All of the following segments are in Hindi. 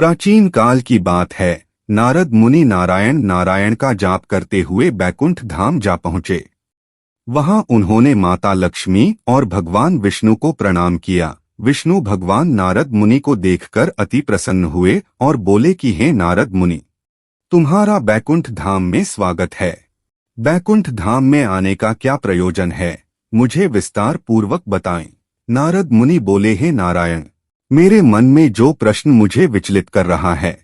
प्राचीन काल की बात है। नारद मुनि नारायण नारायण का जाप करते हुए बैकुंठ धाम जा पहुँचे। वहां उन्होंने माता लक्ष्मी और भगवान विष्णु को प्रणाम किया। विष्णु भगवान नारद मुनि को देखकर अति प्रसन्न हुए और बोले कि हे नारद मुनि, तुम्हारा बैकुंठ धाम में स्वागत है। बैकुंठ धाम में आने का क्या प्रयोजन है, मुझे विस्तार पूर्वक बताएं। नारद मुनि बोले, हे नारायण, मेरे मन में जो प्रश्न मुझे विचलित कर रहा है,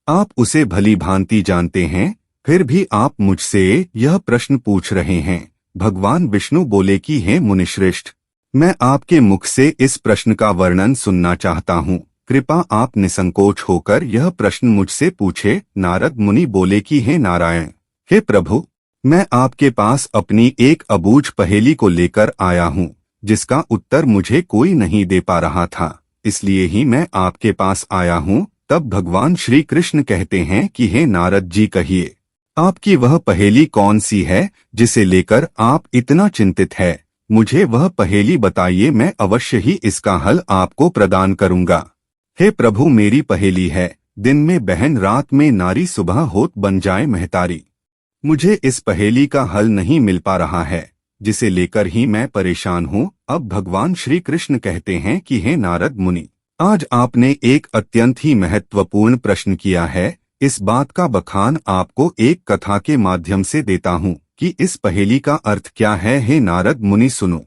आप उसे भली भांति जानते हैं, फिर भी आप मुझसे यह प्रश्न पूछ रहे हैं। भगवान विष्णु बोले कि हे मुनिश्रेष्ठ, मैं आपके मुख से इस प्रश्न का वर्णन सुनना चाहता हूँ। कृपा आप निसंकोच होकर यह प्रश्न मुझसे पूछे। नारद मुनि बोले कि हे नारायण, हे प्रभु, मैं आपके पास अपनी एक अबूझ पहेली को लेकर आया हूँ, जिसका उत्तर मुझे कोई नहीं दे पा रहा था, इसलिए ही मैं आपके पास आया हूँ। तब भगवान श्री कृष्ण कहते हैं कि हे नारद जी, कहिए, आपकी वह पहेली कौन सी है जिसे लेकर आप इतना चिंतित है। मुझे वह पहेली बताइए, मैं अवश्य ही इसका हल आपको प्रदान करूंगा। हे प्रभु, मेरी पहेली है, दिन में बहन, रात में नारी, सुबह होत बन जाए महतारी। मुझे इस पहेली का हल नहीं मिल पा रहा है, जिसे लेकर ही मैं परेशान हूँ। अब भगवान श्री कृष्ण कहते हैं कि हे नारद मुनि, आज आपने एक अत्यंत ही महत्वपूर्ण प्रश्न किया है। इस बात का बखान आपको एक कथा के माध्यम से देता हूँ कि इस पहेली का अर्थ क्या है। हे नारद मुनि, सुनो।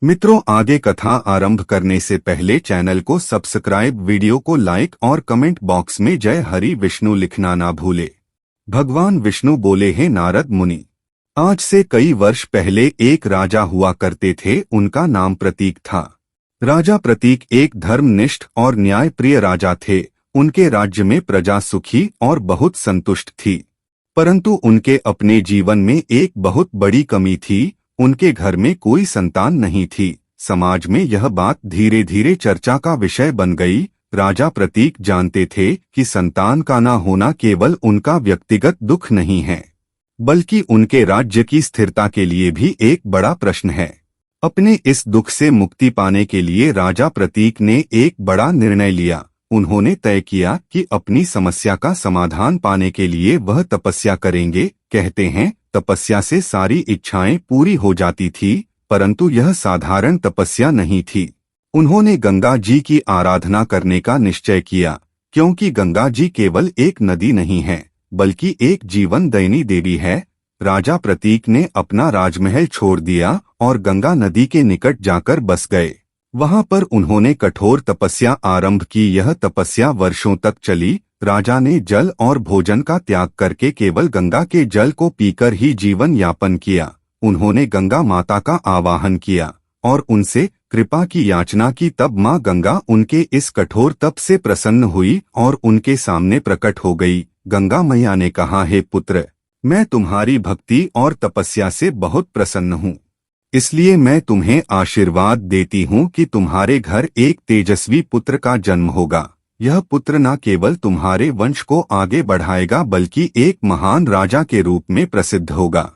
मित्रों, आगे कथा आरंभ करने से पहले चैनल को सब्सक्राइब, वीडियो को लाइक और कमेंट बॉक्स में जय हरि विष्णु लिखना ना भूले। भगवान विष्णु बोले, हे नारद मुनि, आज से कई वर्ष पहले एक राजा हुआ करते थे। उनका नाम प्रतीक था। राजा प्रतीक एक धर्मनिष्ठ और न्यायप्रिय राजा थे। उनके राज्य में प्रजा सुखी और बहुत संतुष्ट थी, परंतु उनके अपने जीवन में एक बहुत बड़ी कमी थी। उनके घर में कोई संतान नहीं थी। समाज में यह बात धीरे धीरे चर्चा का विषय बन गई। राजा प्रतीक जानते थे कि संतान का ना होना केवल उनका व्यक्तिगत दुख नहीं है, बल्कि उनके राज्य की स्थिरता के लिए भी एक बड़ा प्रश्न है। अपने इस दुख से मुक्ति पाने के लिए राजा प्रतीक ने एक बड़ा निर्णय लिया। उन्होंने तय किया कि अपनी समस्या का समाधान पाने के लिए वह तपस्या करेंगे। कहते हैं, तपस्या से सारी इच्छाएं पूरी हो जाती थी, परंतु यह साधारण तपस्या नहीं थी। उन्होंने गंगा जी की आराधना करने का निश्चय किया, क्योंकि गंगा जी केवल एक नदी नहीं है, बल्कि एक जीवनदायिनी देवी है। राजा प्रतीक ने अपना राजमहल छोड़ दिया और गंगा नदी के निकट जाकर बस गए। वहां पर उन्होंने कठोर तपस्या आरंभ की। यह तपस्या वर्षों तक चली। राजा ने जल और भोजन का त्याग करके केवल गंगा के जल को पीकर ही जीवन यापन किया। उन्होंने गंगा माता का आवाहन किया और उनसे कृपा की याचना की। तब माँ गंगा उनके इस कठोर तप से प्रसन्न हुई और उनके सामने प्रकट हो गई। गंगा मैया ने कहा, हे पुत्र, मैं तुम्हारी भक्ति और तपस्या से बहुत प्रसन्न हूँ, इसलिए मैं तुम्हें आशीर्वाद देती हूँ कि तुम्हारे घर एक तेजस्वी पुत्र का जन्म होगा। यह पुत्र न केवल तुम्हारे वंश को आगे बढ़ाएगा, बल्कि एक महान राजा के रूप में प्रसिद्ध होगा।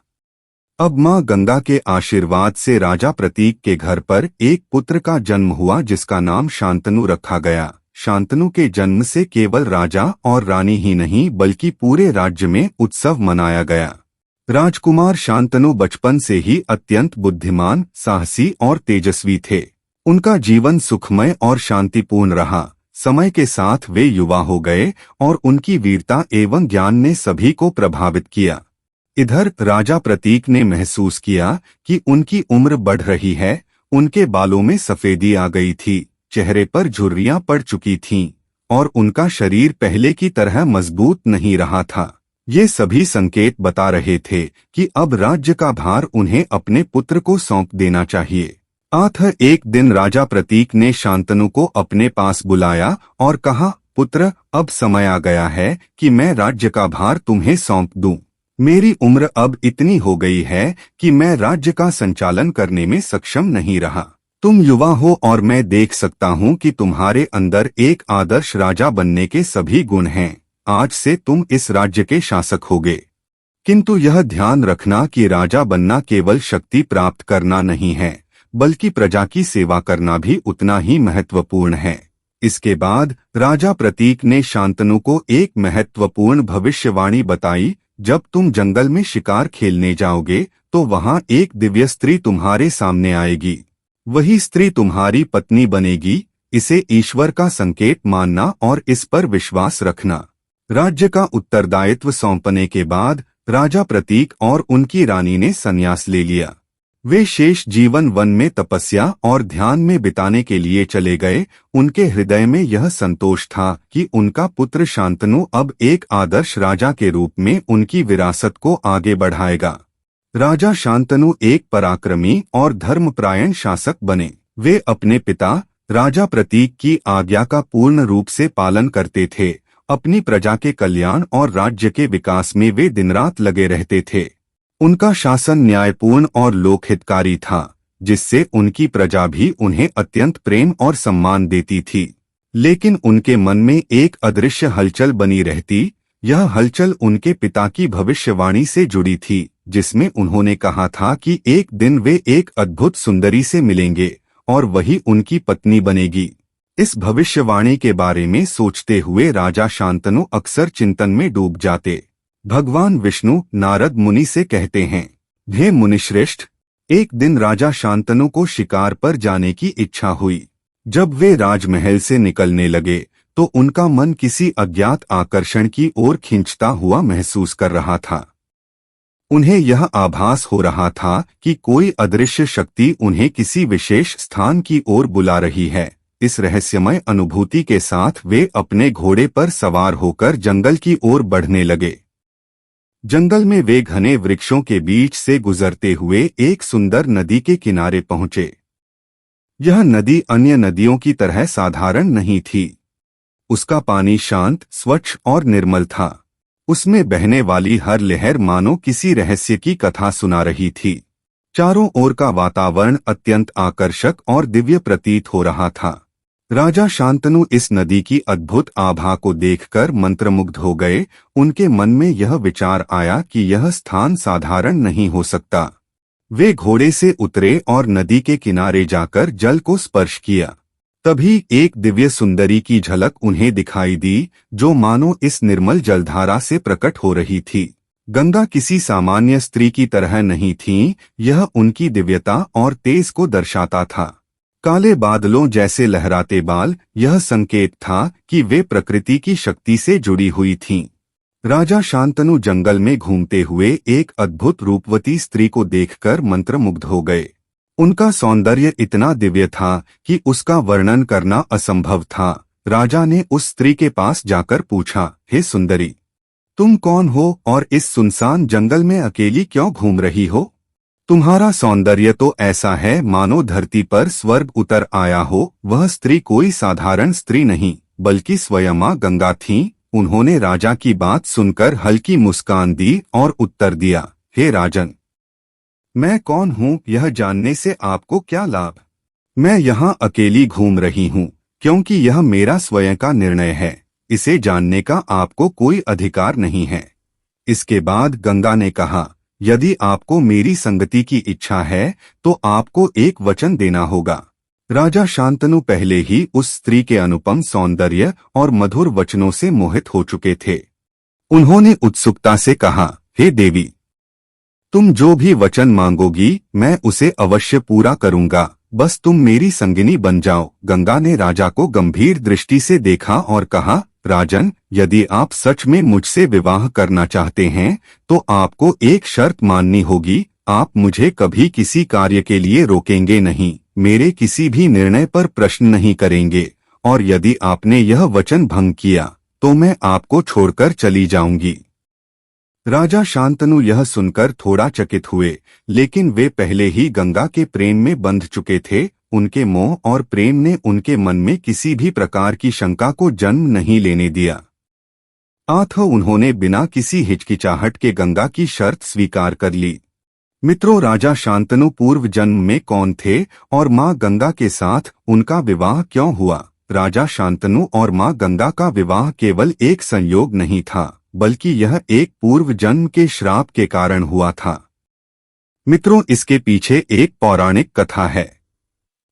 अब माँ गंगा के आशीर्वाद से राजा प्रतीक के घर पर एक पुत्र का जन्म हुआ, जिसका नाम शांतनु रखा गया। शांतनु के जन्म से केवल राजा और रानी ही नहीं, बल्कि पूरे राज्य में उत्सव मनाया गया। राजकुमार शांतनु बचपन से ही अत्यंत बुद्धिमान, साहसी और तेजस्वी थे। उनका जीवन सुखमय और शांतिपूर्ण रहा। समय के साथ वे युवा हो गए और उनकी वीरता एवं ज्ञान ने सभी को प्रभावित किया। इधर राजा प्रतीक ने महसूस किया कि उनकी उम्र बढ़ रही है। उनके बालों में सफेदी आ गई थी, चेहरे पर झुर्रियां पड़ चुकी थीं और उनका शरीर पहले की तरह मजबूत नहीं रहा था। ये सभी संकेत बता रहे थे कि अब राज्य का भार उन्हें अपने पुत्र को सौंप देना चाहिए। अतः एक दिन राजा प्रतीक ने शांतनु को अपने पास बुलाया और कहा, पुत्र, अब समय आ गया है कि मैं राज्य का भार तुम्हें सौंप दूं। मेरी उम्र अब इतनी हो गई है कि मैं राज्य का संचालन करने में सक्षम नहीं रहा। तुम युवा हो और मैं देख सकता हूँ कि तुम्हारे अंदर एक आदर्श राजा बनने के सभी गुण हैं। आज से तुम इस राज्य के शासक होगे, किंतु यह ध्यान रखना कि राजा बनना केवल शक्ति प्राप्त करना नहीं है, बल्कि प्रजा की सेवा करना भी उतना ही महत्वपूर्ण है। इसके बाद राजा प्रतीक ने शांतनु को एक महत्वपूर्ण भविष्यवाणी बताई। जब तुम जंगल में शिकार खेलने जाओगे तो वहां एक दिव्य स्त्री तुम्हारे सामने आएगी। वही स्त्री तुम्हारी पत्नी बनेगी। इसे ईश्वर का संकेत मानना और इस पर विश्वास रखना। राज्य का उत्तरदायित्व सौंपने के बाद राजा प्रतीक और उनकी रानी ने संन्यास ले लिया। वे शेष जीवन वन में तपस्या और ध्यान में बिताने के लिए चले गए। उनके हृदय में यह संतोष था कि उनका पुत्र शांतनु अब एक आदर्श राजा के रूप में उनकी विरासत को आगे बढ़ाएगा। राजा शांतनु एक पराक्रमी और धर्मपरायण शासक बने। वे अपने पिता राजा प्रतीक की आज्ञा का पूर्ण रूप से पालन करते थे। अपनी प्रजा के कल्याण और राज्य के विकास में वे दिन रात लगे रहते थे। उनका शासन न्यायपूर्ण और लोकहितकारी था, जिससे उनकी प्रजा भी उन्हें अत्यंत प्रेम और सम्मान देती थी। लेकिन उनके मन में एक अदृश्य हलचल बनी रहती। यह हलचल उनके पिता की भविष्यवाणी से जुड़ी थी, जिसमें उन्होंने कहा था कि एक दिन वे एक अद्भुत सुंदरी से मिलेंगे और वही उनकी पत्नी बनेगी। इस भविष्यवाणी के बारे में सोचते हुए राजा शांतनु अक्सर चिंतन में डूब जाते। भगवान विष्णु नारद मुनि से कहते हैं, हे मुनिश्रेष्ठ, एक दिन राजा शांतनु को शिकार पर जाने की इच्छा हुई। जब वे राजमहल से निकलने लगे तो उनका मन किसी अज्ञात आकर्षण की ओर खींचता हुआ महसूस कर रहा था। उन्हें यह आभास हो रहा था कि कोई अदृश्य शक्ति उन्हें किसी विशेष स्थान की ओर बुला रही है। इस रहस्यमय अनुभूति के साथ वे अपने घोड़े पर सवार होकर जंगल की ओर बढ़ने लगे। जंगल में वे घने वृक्षों के बीच से गुजरते हुए एक सुंदर नदी के किनारे पहुंचे। यह नदी अन्य नदियों की तरह साधारण नहीं थी। उसका पानी शांत, स्वच्छ और निर्मल था। उसमें बहने वाली हर लहर मानो किसी रहस्य की कथा सुना रही थी। चारों ओर का वातावरण अत्यंत आकर्षक और दिव्य प्रतीत हो रहा था। राजा शांतनु इस नदी की अद्भुत आभा को देखकर मंत्रमुग्ध हो गए। उनके मन में यह विचार आया कि यह स्थान साधारण नहीं हो सकता। वे घोड़े से उतरे और नदी के किनारे जाकर जल को स्पर्श किया। तभी एक दिव्य सुंदरी की झलक उन्हें दिखाई दी, जो मानो इस निर्मल जलधारा से प्रकट हो रही थी। गंगा किसी सामान्य स्त्री की तरह नहीं थी। यह उनकी दिव्यता और तेज को दर्शाता था। काले बादलों जैसे लहराते बाल, यह संकेत था कि वे प्रकृति की शक्ति से जुड़ी हुई थीं। राजा शांतनु जंगल में घूमते हुए एक अद्भुत रूपवती स्त्री को देखकर मंत्रमुग्ध हो गए। उनका सौंदर्य इतना दिव्य था कि उसका वर्णन करना असंभव था। राजा ने उस स्त्री के पास जाकर पूछा, हे सुंदरी, तुम कौन हो और इस सुनसान जंगल में अकेली क्यों घूम रही हो? तुम्हारा सौंदर्य तो ऐसा है मानो धरती पर स्वर्ग उतर आया हो। वह स्त्री कोई साधारण स्त्री नहीं, बल्कि स्वयं मां गंगा थीं। उन्होंने राजा की बात सुनकर हल्की मुस्कान दी और उत्तर दिया, हे राजन, मैं कौन हूँ यह जानने से आपको क्या लाभ? मैं यहाँ अकेली घूम रही हूँ क्योंकि यह मेरा स्वयं का निर्णय है। इसे जानने का आपको कोई अधिकार नहीं है। इसके बाद गंगा ने कहा, यदि आपको मेरी संगति की इच्छा है तो आपको एक वचन देना होगा। राजा शांतनु पहले ही उस स्त्री के अनुपम सौंदर्य और मधुर वचनों से मोहित हो चुके थे। उन्होंने उत्सुकता से कहा, हे देवी, तुम जो भी वचन मांगोगी मैं उसे अवश्य पूरा करूंगा। बस तुम मेरी संगिनी बन जाओ। गंगा ने राजा को गंभीर दृष्टि से देखा और कहा, राजन, यदि आप सच में मुझसे विवाह करना चाहते हैं तो आपको एक शर्त माननी होगी। आप मुझे कभी किसी कार्य के लिए रोकेंगे नहीं, मेरे किसी भी निर्णय पर प्रश्न नहीं करेंगे, और यदि आपने यह वचन भंग किया तो मैं आपको छोड़कर चली जाऊंगी। राजा शांतनु यह सुनकर थोड़ा चकित हुए, लेकिन वे पहले ही गंगा के प्रेम में बंध चुके थे। उनके मोह और प्रेम ने उनके मन में किसी भी प्रकार की शंका को जन्म नहीं लेने दिया। अतः उन्होंने बिना किसी हिचकिचाहट के गंगा की शर्त स्वीकार कर ली। मित्रों, राजा शांतनु पूर्व जन्म में कौन थे और मां गंगा के साथ उनका विवाह क्यों हुआ? राजा शांतनु और मां गंगा का विवाह केवल एक संयोग नहीं था, बल्कि यह एक पूर्व जन्म के श्राप के कारण हुआ था। मित्रों, इसके पीछे एक पौराणिक कथा है।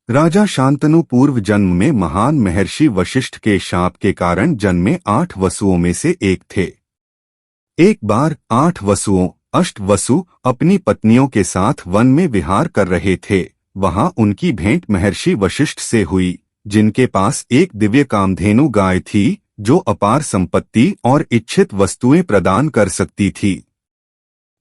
राजा शांतनु पूर्व जन्म में महान महर्षि वशिष्ठ के शाप के कारण जन्मे 8 वसुओं में से एक थे। एक बार 8 वसुओं अष्टवसु अपनी पत्नियों के साथ वन में विहार कर रहे थे। वहां उनकी भेंट महर्षि वशिष्ठ से हुई, जिनके पास एक दिव्य कामधेनु गाय थी जो अपार संपत्ति और इच्छित वस्तुएं प्रदान कर सकती थी।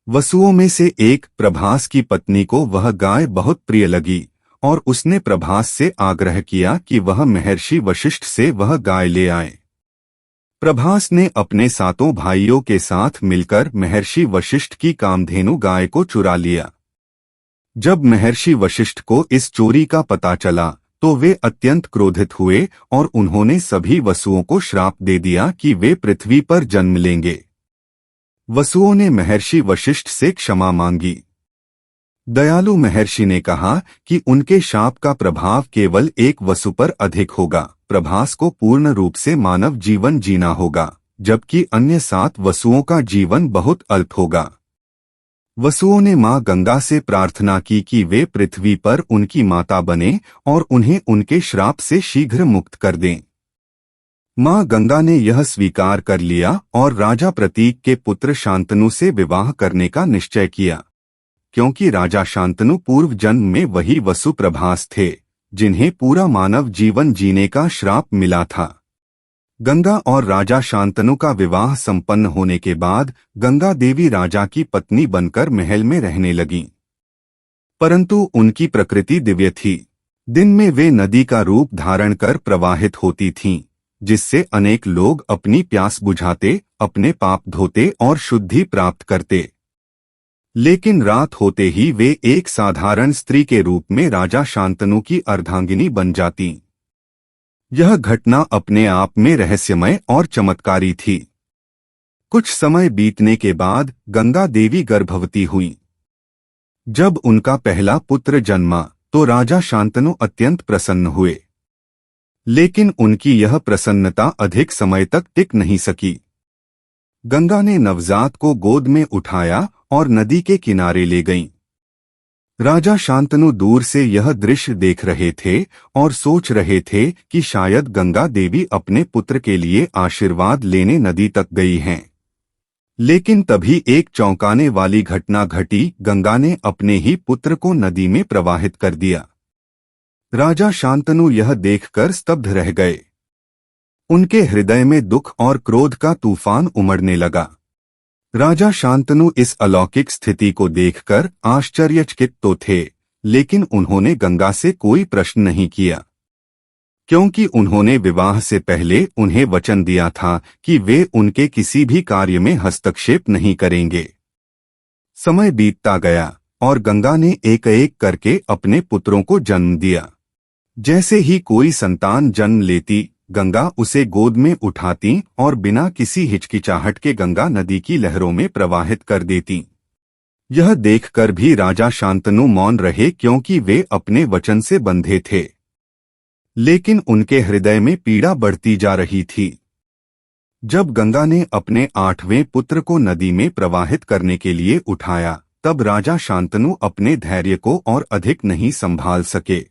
वसुओं में से एक प्रभास की पत्नी को वह गाय बहुत प्रिय लगी और उसने प्रभास से आग्रह किया कि वह महर्षि वशिष्ठ से वह गाय ले आए। प्रभास ने अपने 7 भाइयों के साथ मिलकर महर्षि वशिष्ठ की कामधेनु गाय को चुरा लिया। जब महर्षि वशिष्ठ को इस चोरी का पता चला तो वे अत्यंत क्रोधित हुए और उन्होंने सभी वसुओं को श्राप दे दिया कि वे पृथ्वी पर जन्म लेंगे। वसुओं ने महर्षि वशिष्ठ से क्षमा मांगी। दयालु महर्षि ने कहा कि उनके शाप का प्रभाव केवल एक वसु पर अधिक होगा। प्रभास को पूर्ण रूप से मानव जीवन जीना होगा, जबकि अन्य 7 वसुओं का जीवन बहुत अल्प होगा। वसुओं ने मां गंगा से प्रार्थना की कि वे पृथ्वी पर उनकी माता बने और उन्हें उनके श्राप से शीघ्र मुक्त कर दें। मां गंगा ने यह स्वीकार कर लिया और राजा प्रतीक के पुत्र शांतनु से विवाह करने का निश्चय किया, क्योंकि राजा शांतनु पूर्व जन्म में वही वसु प्रभास थे जिन्हें पूरा मानव जीवन जीने का श्राप मिला था। गंगा और राजा शांतनु का विवाह संपन्न होने के बाद गंगा देवी राजा की पत्नी बनकर महल में रहने लगीं। परंतु उनकी प्रकृति दिव्य थी। दिन में वे नदी का रूप धारण कर प्रवाहित होती थीं, जिससे अनेक लोग अपनी प्यास बुझाते, अपने पाप धोते और शुद्धि प्राप्त करते। लेकिन रात होते ही वे एक साधारण स्त्री के रूप में राजा शांतनु की अर्धांगिनी बन जातीं। यह घटना अपने आप में रहस्यमय और चमत्कारी थी। कुछ समय बीतने के बाद गंगा देवी गर्भवती हुईं। जब उनका पहला पुत्र जन्मा तो राजा शांतनु अत्यंत प्रसन्न हुए, लेकिन उनकी यह प्रसन्नता अधिक समय तक टिक नहीं सकी। गंगा ने नवजात को गोद में उठाया और नदी के किनारे ले गईं। राजा शांतनु दूर से यह दृश्य देख रहे थे और सोच रहे थे कि शायद गंगा देवी अपने पुत्र के लिए आशीर्वाद लेने नदी तक गई हैं। लेकिन तभी एक चौंकाने वाली घटना घटी। गंगा ने अपने ही पुत्र को नदी में प्रवाहित कर दिया। राजा शांतनु यह देखकर स्तब्ध रह गए। उनके हृदय में दुख और क्रोध का तूफान उमड़ने लगा। राजा शांतनु इस अलौकिक स्थिति को देखकर आश्चर्यचकित तो थे, लेकिन उन्होंने गंगा से कोई प्रश्न नहीं किया, क्योंकि उन्होंने विवाह से पहले उन्हें वचन दिया था कि वे उनके किसी भी कार्य में हस्तक्षेप नहीं करेंगे। समय बीतता गया और गंगा ने एक एक करके अपने पुत्रों को जन्म दिया। जैसे ही कोई संतान जन्म लेती, गंगा उसे गोद में उठाती और बिना किसी हिचकिचाहट के गंगा नदी की लहरों में प्रवाहित कर देती। यह देखकर भी राजा शांतनु मौन रहे, क्योंकि वे अपने वचन से बंधे थे। लेकिन उनके हृदय में पीड़ा बढ़ती जा रही थी। जब गंगा ने अपने 8वें पुत्र को नदी में प्रवाहित करने के लिए उठाया, तब राजा शांतनु अपने धैर्य को और अधिक नहीं संभाल सके।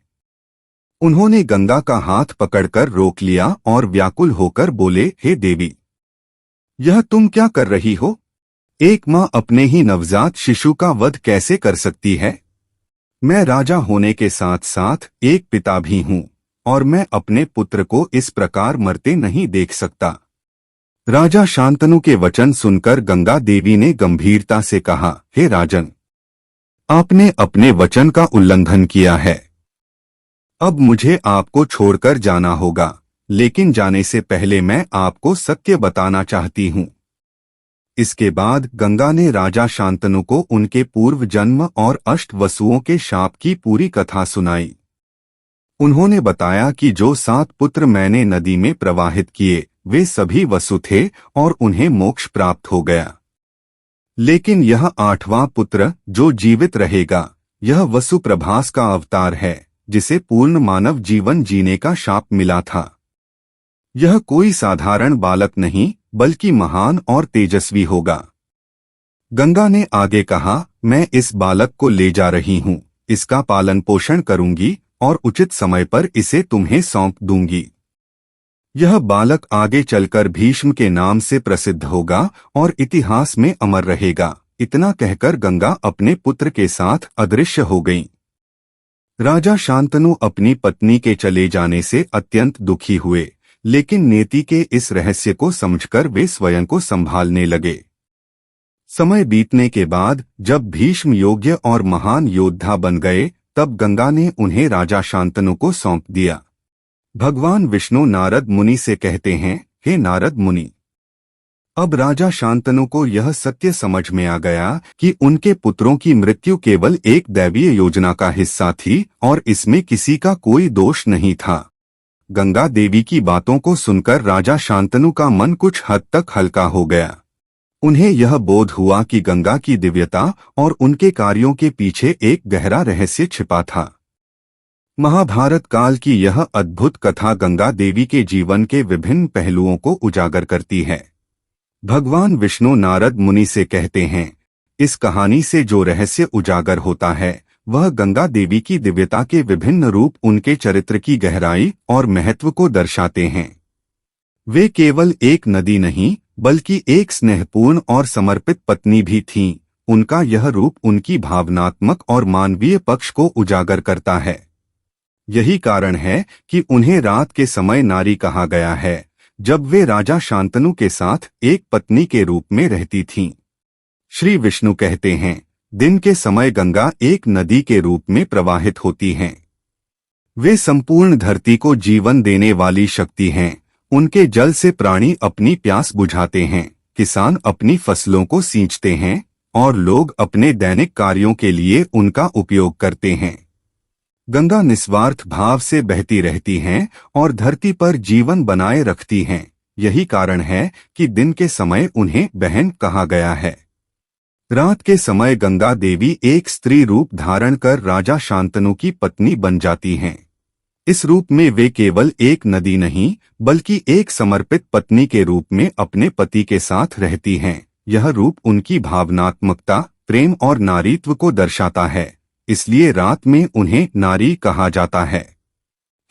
उन्होंने गंगा का हाथ पकड़कर रोक लिया और व्याकुल होकर बोले, हे देवी, यह तुम क्या कर रही हो? एक माँ अपने ही नवजात शिशु का वध कैसे कर सकती है? मैं राजा होने के साथ साथ एक पिता भी हूँ और मैं अपने पुत्र को इस प्रकार मरते नहीं देख सकता। राजा शांतनु के वचन सुनकर गंगा देवी ने गंभीरता से कहा, हे राजन, आपने अपने वचन का उल्लंघन किया है। अब मुझे आपको छोड़कर जाना होगा, लेकिन जाने से पहले मैं आपको सत्य बताना चाहती हूँ। इसके बाद गंगा ने राजा शांतनु को उनके पूर्व जन्म और अष्टवसुओं के शाप की पूरी कथा सुनाई। उन्होंने बताया कि जो 7 पुत्र मैंने नदी में प्रवाहित किए, वे सभी वसु थे और उन्हें मोक्ष प्राप्त हो गया। लेकिन यह 8वां पुत्र जो जीवित रहेगा, यह वसु प्रभास का अवतार है, जिसे पूर्ण मानव जीवन जीने का शाप मिला था। यह कोई साधारण बालक नहीं, बल्कि महान और तेजस्वी होगा। गंगा ने आगे कहा, मैं इस बालक को ले जा रही हूँ, इसका पालन पोषण करूंगी और उचित समय पर इसे तुम्हें सौंप दूंगी। यह बालक आगे चलकर भीष्म के नाम से प्रसिद्ध होगा और इतिहास में अमर रहेगा। इतना कहकर गंगा अपने पुत्र के साथ अदृश्य हो गईं। राजा शांतनु अपनी पत्नी के चले जाने से अत्यंत दुखी हुए, लेकिन नेति के इस रहस्य को समझकर वे स्वयं को संभालने लगे। समय बीतने के बाद जब भीष्म योग्य और महान योद्धा बन गए, तब गंगा ने उन्हें राजा शांतनु को सौंप दिया। भगवान विष्णु नारद मुनि से कहते हैं, हे नारद मुनि, अब राजा शांतनु को यह सत्य समझ में आ गया कि उनके पुत्रों की मृत्यु केवल एक दैवीय योजना का हिस्सा थी और इसमें किसी का कोई दोष नहीं था। गंगा देवी की बातों को सुनकर राजा शांतनु का मन कुछ हद तक हल्का हो गया। उन्हें यह बोध हुआ कि गंगा की दिव्यता और उनके कार्यों के पीछे एक गहरा रहस्य छिपा था। महाभारत काल की यह अद्भुत कथा गंगा देवी के जीवन के विभिन्न पहलुओं को उजागर करती है। भगवान विष्णु नारद मुनि से कहते हैं, इस कहानी से जो रहस्य उजागर होता है वह गंगा देवी की दिव्यता के विभिन्न रूप उनके चरित्र की गहराई और महत्व को दर्शाते हैं। वे केवल एक नदी नहीं बल्कि एक स्नेहपूर्ण और समर्पित पत्नी भी थीं। उनका यह रूप उनकी भावनात्मक और मानवीय पक्ष को उजागर करता है। यही कारण है कि उन्हें रात के समय नारी कहा गया है, जब वे राजा शांतनु के साथ एक पत्नी के रूप में रहती थीं। श्री विष्णु कहते हैं, दिन के समय गंगा एक नदी के रूप में प्रवाहित होती हैं। वे संपूर्ण धरती को जीवन देने वाली शक्ति हैं। उनके जल से प्राणी अपनी प्यास बुझाते हैं, किसान अपनी फसलों को सींचते हैं और लोग अपने दैनिक कार्यों के लिए उनका उपयोग करते हैं। गंगा निस्वार्थ भाव से बहती रहती हैं और धरती पर जीवन बनाए रखती हैं। यही कारण है कि दिन के समय उन्हें बहन कहा गया है। रात के समय गंगा देवी एक स्त्री रूप धारण कर राजा शांतनु की पत्नी बन जाती हैं। इस रूप में वे केवल एक नदी नहीं बल्कि एक समर्पित पत्नी के रूप में अपने पति के साथ रहती हैं। यह रूप उनकी भावनात्मकता, प्रेम और नारीत्व को दर्शाता है, इसलिए रात में उन्हें नारी कहा जाता है।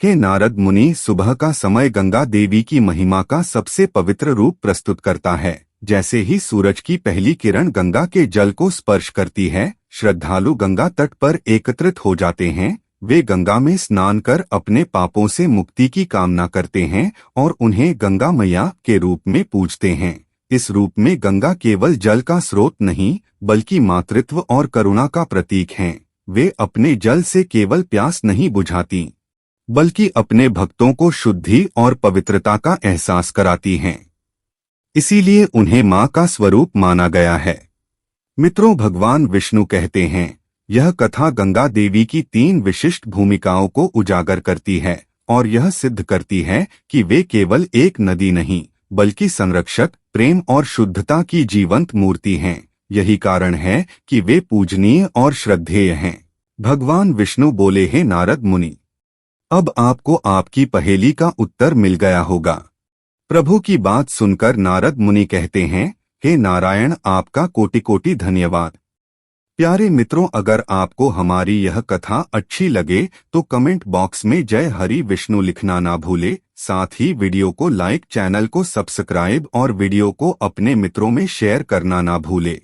हे नारद मुनि, सुबह का समय गंगा देवी की महिमा का सबसे पवित्र रूप प्रस्तुत करता है। जैसे ही सूरज की पहली किरण गंगा के जल को स्पर्श करती है, श्रद्धालु गंगा तट पर एकत्रित हो जाते हैं। वे गंगा में स्नान कर अपने पापों से मुक्ति की कामना करते हैं और उन्हें गंगा मैया के रूप में पूजते हैं। इस रूप में गंगा केवल जल का स्रोत नहीं बल्कि मातृत्व और करुणा का प्रतीक हैं। वे अपने जल से केवल प्यास नहीं बुझाती बल्कि अपने भक्तों को शुद्धि और पवित्रता का एहसास कराती हैं। इसीलिए उन्हें मां का स्वरूप माना गया है। मित्रों, भगवान विष्णु कहते हैं, यह कथा गंगा देवी की 3 विशिष्ट भूमिकाओं को उजागर करती है और यह सिद्ध करती है कि वे केवल एक नदी नहीं बल्कि संरक्षक, प्रेम और शुद्धता की जीवंत मूर्ति हैं। यही कारण है कि वे पूजनीय और श्रद्धेय हैं। भगवान विष्णु बोले, हे नारद मुनि, अब आपको आपकी पहेली का उत्तर मिल गया होगा। प्रभु की बात सुनकर नारद मुनि कहते हैं, हे नारायण, आपका कोटि कोटि धन्यवाद। प्यारे मित्रों, अगर आपको हमारी यह कथा अच्छी लगे तो कमेंट बॉक्स में जय हरि विष्णु लिखना ना भूले। साथ ही वीडियो को लाइक, चैनल को सब्सक्राइब और वीडियो को अपने मित्रों में शेयर करना ना भूले।